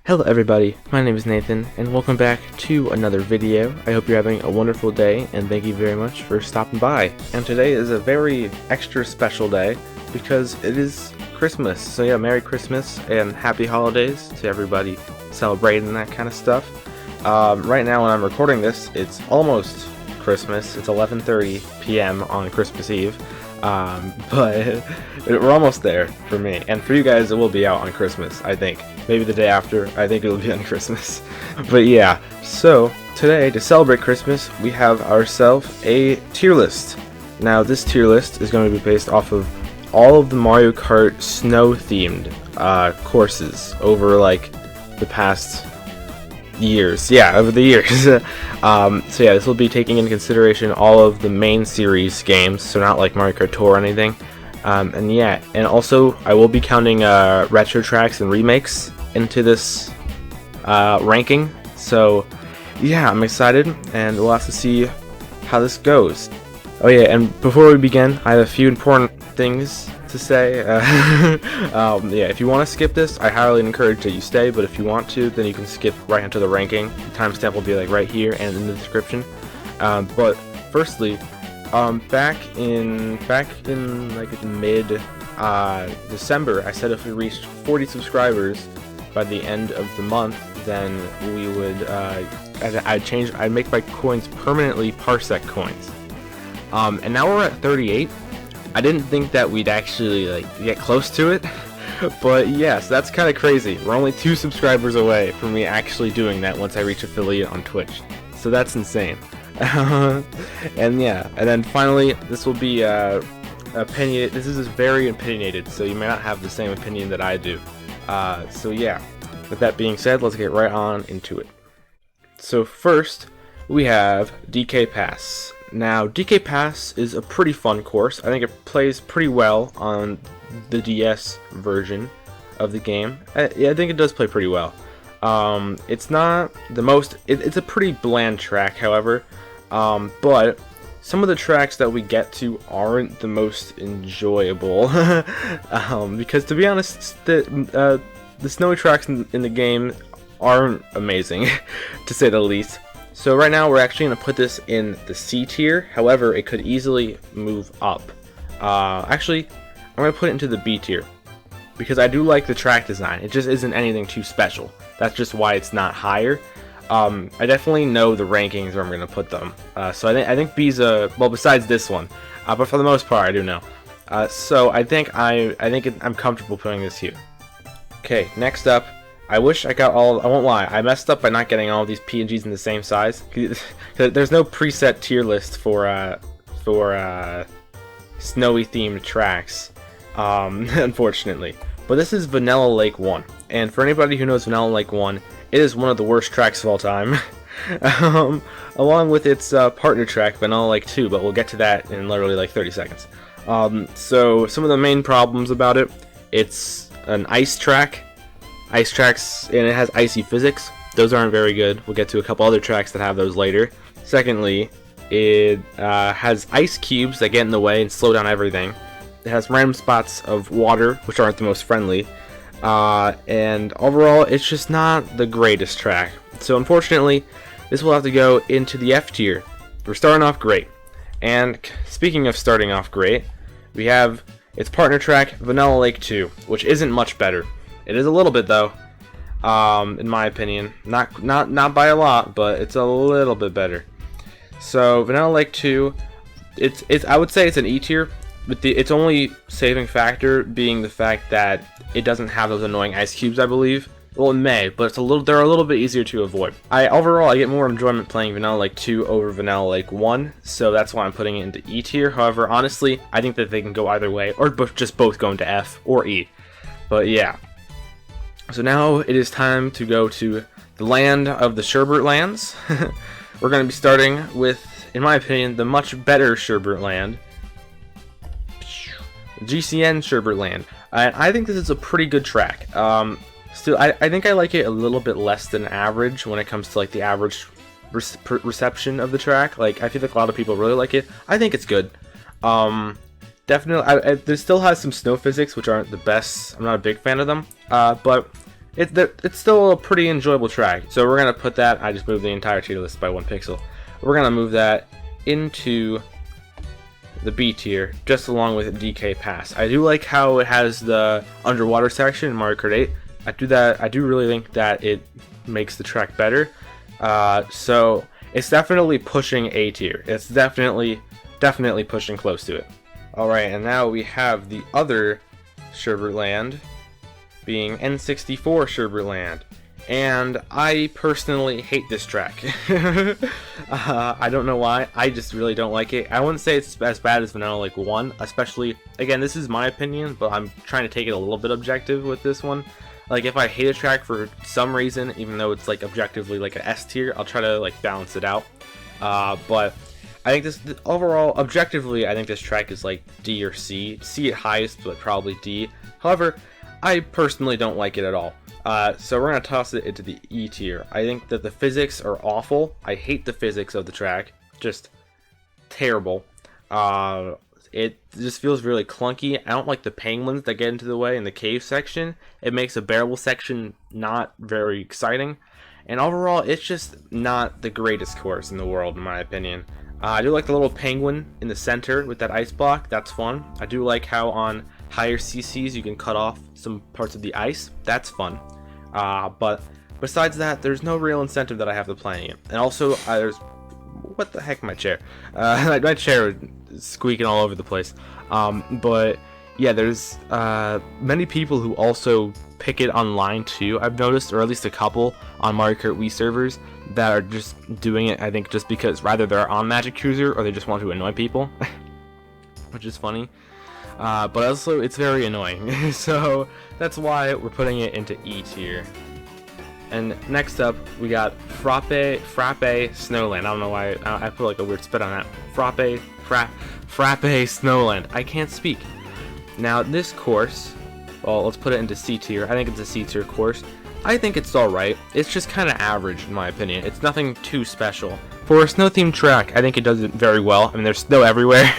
Hello everybody, my name is Nathan, and welcome back to another video. I hope you're having a wonderful day, and thank you very much for stopping by. And today is a very extra special day, because it is Christmas. So yeah, Merry Christmas, and Happy Holidays to everybody celebrating that kind of stuff. Right now when I'm recording this, it's almost Christmas. It's 11:30 p.m. on Christmas Eve. But we're almost there for me, and for you guys it will be out on Christmas, I think. Maybe the day after, I think it'll be on Christmas. But yeah, so today, to celebrate Christmas, we have ourselves a tier list. Now this tier list is going to be based off of all of the Mario Kart snow-themed courses over like the past years. Yeah, over the years. So yeah, this will be taking into consideration all of the main series games, so not like Mario Kart Tour or anything. And yeah, and also I will be counting retro tracks and remakes into this ranking. So yeah, I'm excited, and we'll have to see how this goes. Oh yeah, and before we begin, I have a few important things to say. Yeah, if you want to skip this, I highly encourage that you stay, but if you want to, then you can skip right into the ranking. The timestamp will be like right here and in the description. But firstly, back in like mid December, I said if we reached 40 subscribers by the end of the month, then we would I'd make my coins permanently Parsec coins. And now we're at 38. I didn't think that we'd actually like get close to it, but yes, that's kind of crazy. We're only 2 subscribers away from me actually doing that once I reach affiliate on Twitch. So that's insane. And yeah, and then finally, this will be opinionated. This is very opinionated, so you may not have the same opinion that I do. So yeah, with that being said, let's get right on into it. So first, we have DK Pass. Now, DK Pass is a pretty fun course. I think it plays pretty well on the DS version of the game. Yeah, I think it does play pretty well. It's not the most... It's a pretty bland track, however. But some of the tracks that we get to aren't the most enjoyable. Because, to be honest, the snowy tracks in the game aren't amazing, to say the least. So right now we're actually going to put this in the C tier, however it could easily move up. Actually, I'm going to put it into the B tier, because I do like the track design. It just isn't anything too special. That's just why it's not higher. I definitely know the rankings where I'm going to put them. So I think B's well, besides this one, but for the most part I do know. So I think I'm comfortable putting this here. Okay, next up. I wish I got all... I won't lie, I messed up by not getting all of these PNGs in the same size. There's no preset tier list for snowy themed tracks, unfortunately. But this is Vanilla Lake 1, and for anybody who knows Vanilla Lake 1, it is one of the worst tracks of all time. Along with its partner track, Vanilla Lake 2, but we'll get to that in literally like 30 seconds. So some of the main problems about it, it's an ice track. Ice tracks, and it has icy physics. Those aren't very good. We'll get to a couple other tracks that have those later. Secondly, it has ice cubes that get in the way and slow down everything. It has random spots of water, which aren't the most friendly. And overall, it's just not the greatest track. So unfortunately, this will have to go into the F tier. We're starting off great. And speaking of starting off great, we have its partner track, Vanilla Lake 2, which isn't much better. It is a little bit though, in my opinion. Not by a lot, but it's a little bit better. So Vanilla Lake 2, I would say it's an E tier, but its only saving factor being the fact that it doesn't have those annoying ice cubes, I believe. Well, it may, but they're a little bit easier to avoid. Overall, I get more enjoyment playing Vanilla Lake 2 over Vanilla Lake 1, so that's why I'm putting it into E tier. However, honestly, I think that they can go either way, or just both go into F or E. But yeah. So now it is time to go to the land of the Sherbert lands. We're going to be starting with, in my opinion, the much better Sherbert land. GCN Sherbert land. And I think this is a pretty good track. Still, I think I like it a little bit less than average when it comes to like the average reception of the track. Like, I feel like a lot of people really like it. I think it's good. Definitely, there still has some snow physics, which aren't the best. I'm not a big fan of them, but it's still a pretty enjoyable track. So we're gonna put that. I just moved the entire tier list by 1 pixel. We're gonna move that into the B tier, just along with DK Pass. I do like how it has the underwater section in Mario Kart 8. I do really think that it makes the track better. So it's definitely pushing A tier. It's definitely pushing close to it. Alright, and now we have the other Sherbert Land, being N64 Sherbert Land. And I personally hate this track. I don't know why, I just really don't like it. I wouldn't say it's as bad as Vanilla Lake 1, especially, again, this is my opinion, but I'm trying to take it a little bit objective with this one. Like, if I hate a track for some reason, even though it's like objectively like an S tier, I'll try to like balance it out. But I think this, overall, objectively, I think this track is like D or C. C at highest, but probably D. However, I personally don't like it at all. So we're going to toss it into the E tier. I think that the physics are awful. I hate the physics of the track. Just terrible. It just feels really clunky. I don't like the penguins that get into the way in the cave section. It makes a bearable section not very exciting. And overall, it's just not the greatest course in the world, in my opinion. I do like the little penguin in the center with that ice block. That's fun. I do like how on higher CCs you can cut off some parts of the ice. That's fun. But besides that, there's no real incentive that I have to playing it. And also, there's... What the heck, my chair? My chair is squeaking all over the place. But yeah, there's many people who also pick it online too, I've noticed, or at least a couple on Mario Kart Wii servers that are just doing it, I think, just because either they're on Magic Cruiser or they just want to annoy people, which is funny. But also, it's very annoying. So that's why we're putting it into E tier. And next up, we got Frappe Snowland. I don't know why I put like a weird spit on that. Frappe Snowland. I can't speak. Now this course, well, let's put it into C tier. I think it's a C tier course. I think it's alright. It's just kind of average in my opinion. It's nothing too special. For a snow themed track, I think it does it very well. I mean, there's snow everywhere.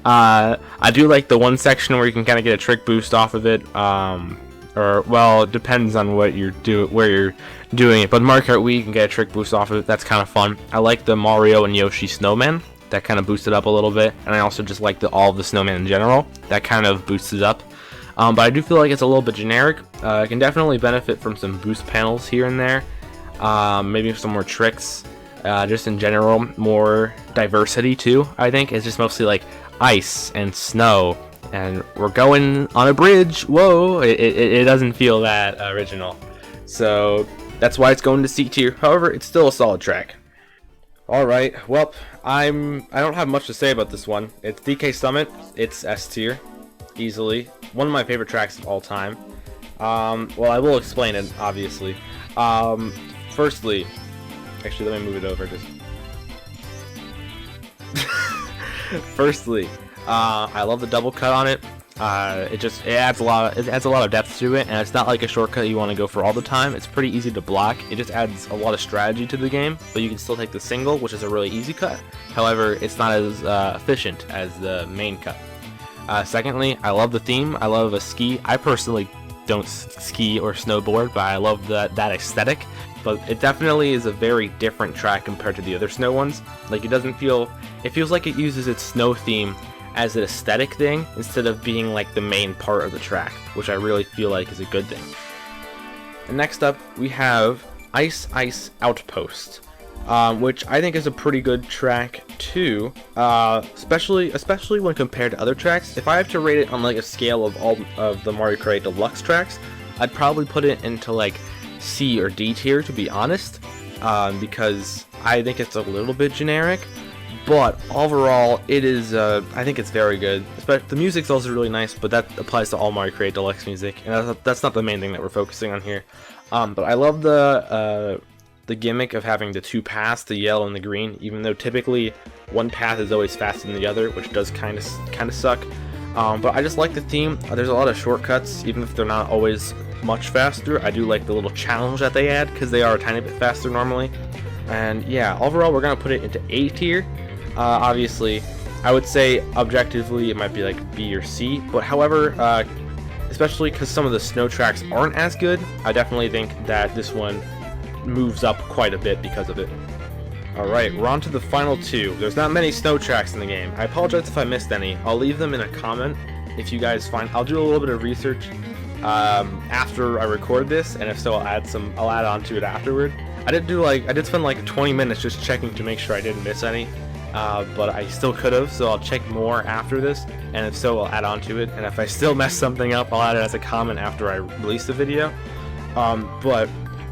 I do like the one section where you can kind of get a trick boost off of it. Or, well, it depends on what where you're doing it. But Mario Kart Wii, you can get a trick boost off of it. That's kind of fun. I like the Mario and Yoshi snowman. That kind of boosted up a little bit. And I also just like all of the snowman in general. That kind of boosted up. But I do feel like it's a little bit generic. It can definitely benefit from some boost panels here and there. Maybe some more tricks. Just in general, more diversity too, I think. It's just mostly like ice and snow. And we're going on a bridge. Whoa! It doesn't feel that original. So that's why it's going to C tier. However, it's still a solid track. Alright, well, I don't have much to say about this one. It's DK Summit. It's S tier. Easily. One of my favorite tracks of all time. Well, I will explain it, obviously. Firstly, actually, let me move it over. Firstly, I love the double cut on it. It adds a lot of depth to it, and it's not like a shortcut you want to go for all the time. It's pretty easy to block. It just adds a lot of strategy to the game, but you can still take the single, which is a really easy cut. However, it's not as efficient as the main cut. Secondly, I love the theme. I love a ski. I personally don't ski or snowboard, but I love that aesthetic. But it definitely is a very different track compared to the other snow ones. Like, it feels like it uses its snow theme as an aesthetic thing instead of being like the main part of the track, which I really feel like is a good thing. And next up, we have Ice Outpost, which I think is a pretty good track too, especially when compared to other tracks. If I have to rate it on like a scale of all of the Mario Kart Deluxe tracks, I'd probably put it into like C or D tier, to be honest, because I think it's a little bit generic. But overall, it is. I think it's very good. The music's also really nice, but that applies to all Mario Kart Deluxe music, and that's not the main thing that we're focusing on here. But I love the gimmick of having the two paths, the yellow and the green. Even though typically one path is always faster than the other, which does kind of suck. But I just like the theme. There's a lot of shortcuts, even if they're not always much faster. I do like the little challenge that they add because they are a tiny bit faster normally. And yeah, overall, we're gonna put it into A tier. Obviously, I would say objectively it might be like B or C, but however, especially because some of the snow tracks aren't as good. I definitely think that this one moves up quite a bit because of it. Alright, we're on to the final two. There's not many snow tracks in the game. I apologize if I missed any. I'll leave them in a comment if you guys find. I'll do a little bit of research after I record this, and if so, I'll add on to it afterward. I did spend like 20 minutes just checking to make sure I didn't miss any, but I still could have, so I'll check more after this, and if so, I'll add on to it, and if I still mess something up, I'll add it as a comment after I release the video. But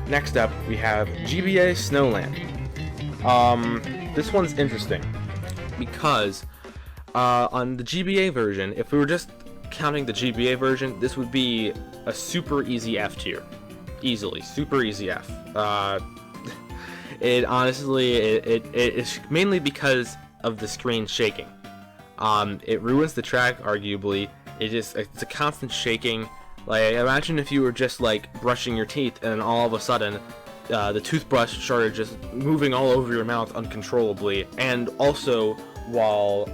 next up, we have GBA Snowland. This one's interesting because on the GBA version, if we were just counting the GBA version, this would be a super easy F tier. Easily, super easy F. It honestly, it's mainly because of the screen shaking. It ruins the track, arguably. It's a constant shaking. Like, imagine if you were just like brushing your teeth and all of a sudden the toothbrush started just moving all over your mouth uncontrollably, and also while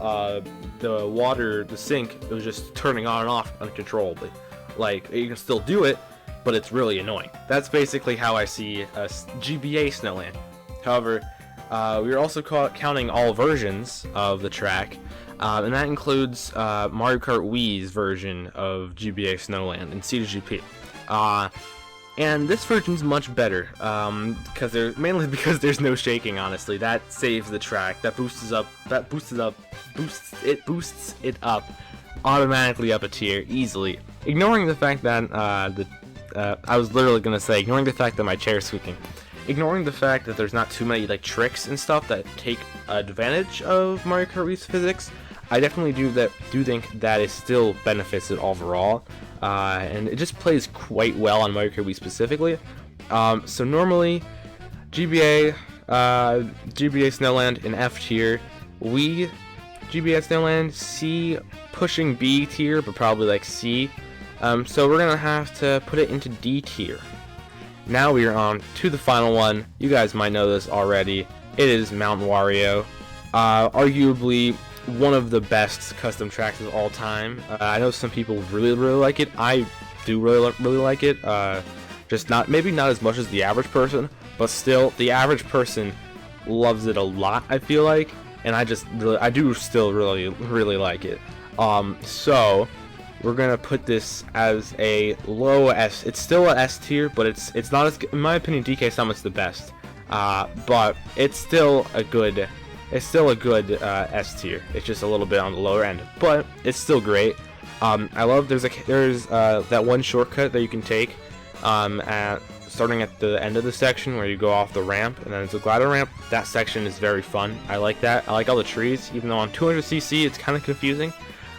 the sink, it was just turning on and off uncontrollably. Like, you can still do it, but it's really annoying. That's basically how I see a GBA Snowland. However, we're also counting all versions of the track, and that includes Mario Kart Wii's version of GBA Snowland in C2GP. And this version's much better, mainly because there's no shaking. Honestly, that saves the track. That boosts it up automatically up a tier easily. Ignoring the fact that I was literally gonna say, ignoring the fact that my chair's squeaking, ignoring the fact that there's not too many like tricks and stuff that take advantage of Mario Kart Wii's physics, I definitely do think that it still benefits it overall. And it just plays quite well on Mario Kart Wii specifically. So normally, GBA Snowland in F tier, Wii GBA Snowland C, pushing B tier, but probably like C. So we're gonna have to put it into D tier. Now we are on to the final one. You guys might know this already. It is Mount Wario, arguably one of the best custom tracks of all time. I know some people really like it. I do really like it. Just maybe not as much as the average person, but still the average person loves it a lot, I feel like, and I do still really like it. So we're gonna put this as a low S. It's still a S tier, but it's not as, in my opinion, DK Summit's the best. But it's still a good S tier. It's just a little bit on the lower end, but it's still great. I love there's that one shortcut that you can take starting at the end of the section where you go off the ramp and then it's a glider ramp. That section is very fun. I like that. I like all the trees, even though on 200cc it's kind of confusing.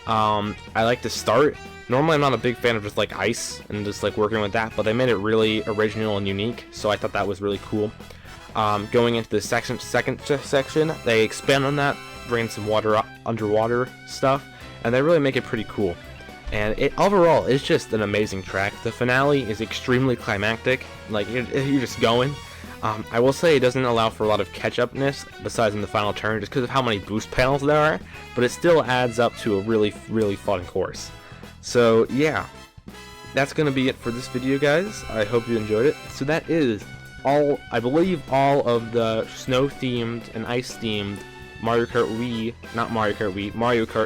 I like the start. Normally I'm not a big fan of just like ice and just like working with that, but they made it really original and unique, so I thought that was really cool. Going into the second section, they expand on that, bring some underwater stuff, and they really make it pretty cool. And overall, it's just an amazing track. The finale is extremely climactic, like you're just going. I will say it doesn't allow for a lot of catch-upness besides in the final turn, just because of how many boost panels there are, but it still adds up to a really fun course. So yeah, that's gonna be it for this video, guys. I hope you enjoyed it. So that is all, I believe, all of the snow-themed and ice-themed Mario Kart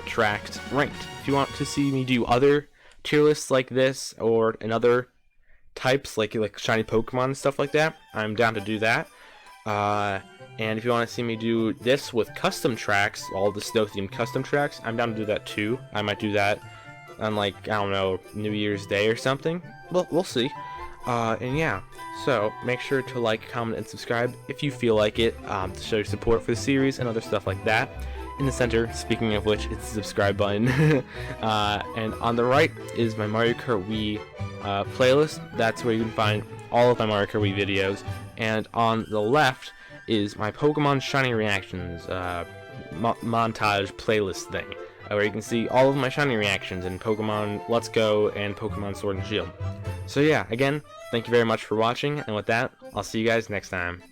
tracks ranked. If you want to see me do other tier lists like this, or in other types like shiny Pokemon and stuff like that, I'm down to do that. And if you want to see me do this with custom tracks, all the snow-themed custom tracks, I'm down to do that too. I might do that on, like, I don't know, New Year's Day or something. Well, we'll see. And yeah, so make sure to like, comment, and subscribe if you feel like it, to show your support for the series and other stuff like that. In the center, speaking of which, it's the subscribe button. And on the right is my Mario Kart Wii playlist. That's where you can find all of my Mario Kart Wii videos. And on the left is my Pokemon Shiny Reactions montage playlist thing, where you can see all of my shiny reactions in Pokemon Let's Go and Pokemon Sword and Shield. So yeah, again, thank you very much for watching, and with that, I'll see you guys next time.